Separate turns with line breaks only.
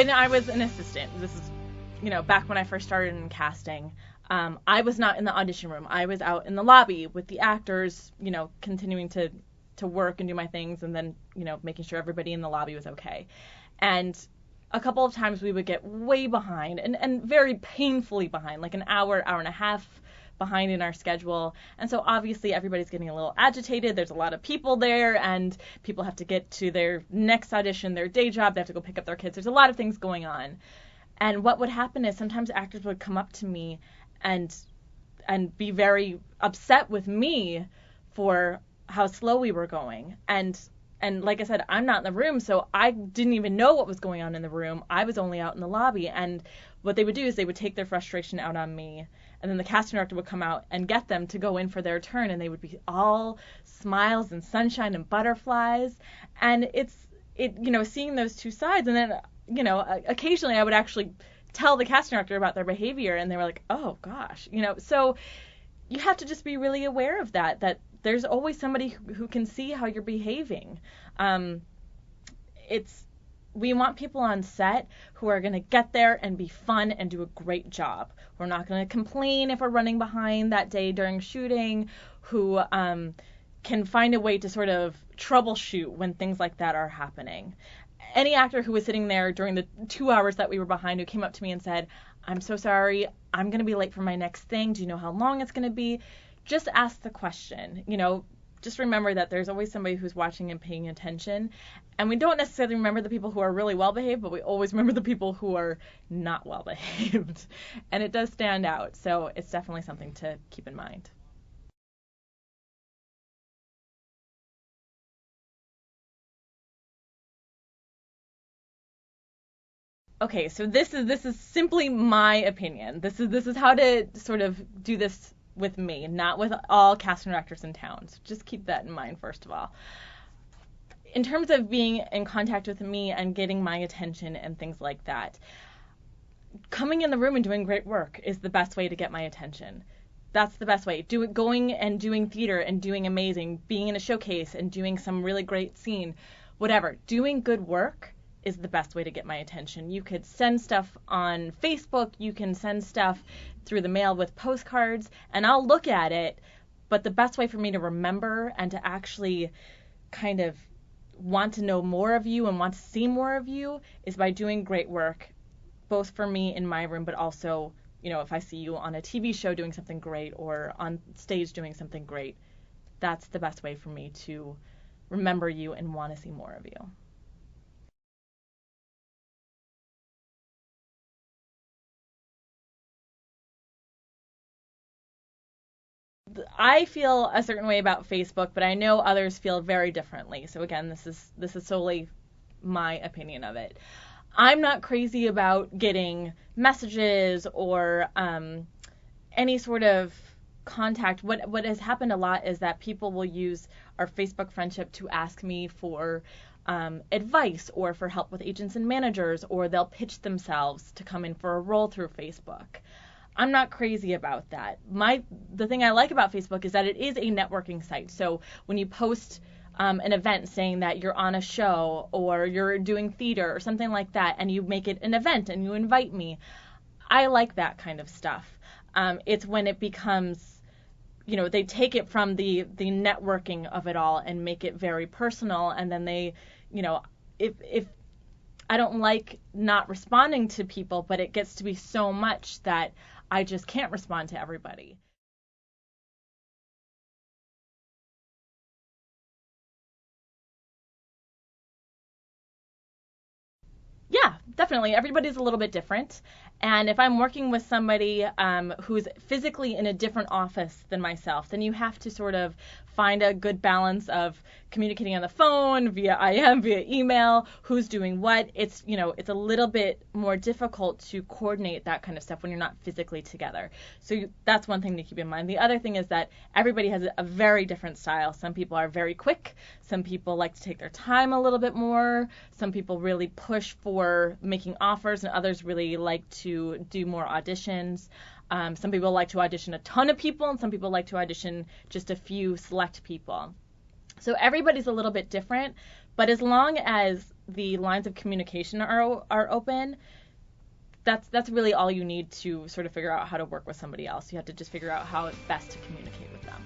when I was an assistant, this is, back when I first started in casting, I was not in the audition room. I was out in the lobby with the actors, continuing to work and do my things, and then, making sure everybody in the lobby was okay. And a couple of times we would get way behind, and very painfully behind, like an hour and a half behind in our schedule. And so obviously everybody's getting a little agitated. There's a lot of people there, and people have to get to their next audition, their day job. They have to go pick up their kids. There's a lot of things going on. And what would happen is sometimes actors would come up to me and be very upset with me for how slow we were going. And like I said, I'm not in the room, so I didn't even know what was going on in the room. I was only out in the lobby. And what they would do is they would take their frustration out on me, and then the casting director would come out and get them to go in for their turn, and they would be all smiles and sunshine and butterflies. And it's seeing those two sides. And then, occasionally I would actually tell the casting director about their behavior, and they were like, oh gosh, so you have to just be really aware of that there's always somebody who can see how you're behaving. We want people on set who are going to get there and be fun and do a great job. We're not going to complain if we're running behind that day during shooting, who can find a way to sort of troubleshoot when things like that are happening. Any actor who was sitting there during the 2 hours that we were behind who came up to me and said, I'm so sorry, I'm going to be late for my next thing. Do you know how long it's going to be? Just ask the question. Just remember that there's always somebody who's watching and paying attention. And we don't necessarily remember the people who are really well behaved, but we always remember the people who are not well behaved. And it does stand out. So it's definitely something to keep in mind. Okay, so this is simply my opinion. This is how to sort of do this with me, not with all casting directors in town. So just keep that in mind, first of all. In terms of being in contact with me and getting my attention and things like that, coming in the room and doing great work is the best way to get my attention. That's the best way. Going and doing theater and doing amazing, being in a showcase and doing some really great scene, whatever. Doing good work is the best way to get my attention. You could send stuff on Facebook, you can send stuff through the mail with postcards, and I'll look at it, but the best way for me to remember and to actually kind of want to know more of you and want to see more of you is by doing great work, both for me in my room, but also, if I see you on a TV show doing something great or on stage doing something great, that's the best way for me to remember you and want to see more of you. I feel a certain way about Facebook, but I know others feel very differently. So again, this is solely my opinion of it. I'm not crazy about getting messages or any sort of contact. What has happened a lot is that people will use our Facebook friendship to ask me for advice or for help with agents and managers, or they'll pitch themselves to come in for a role through Facebook. I'm not crazy about that. The thing I like about Facebook is that it is a networking site. So when you post an event saying that you're on a show or you're doing theater or something like that, and you make it an event and you invite me, I like that kind of stuff. It's when it becomes, they take it from the networking of it all and make it very personal, and then they, if I don't like not responding to people, but it gets to be so much that I just can't respond to everybody. Yeah, definitely. Everybody's a little bit different. And if I'm working with somebody who's physically in a different office than myself, then you have to sort of find a good balance of communicating on the phone, via IM, via email, who's doing what. It's a little bit more difficult to coordinate that kind of stuff when you're not physically together. So that's one thing to keep in mind. The other thing is that everybody has a very different style. Some people are very quick. Some people like to take their time a little bit more. Some people really push for making offers, and others really like to do more auditions. Some people like to audition a ton of people, and some people like to audition just a few select people. So everybody's a little bit different, But as long as the lines of communication are open, that's really all you need to sort of figure out how to work with somebody else. You have to just figure out how best to communicate with them.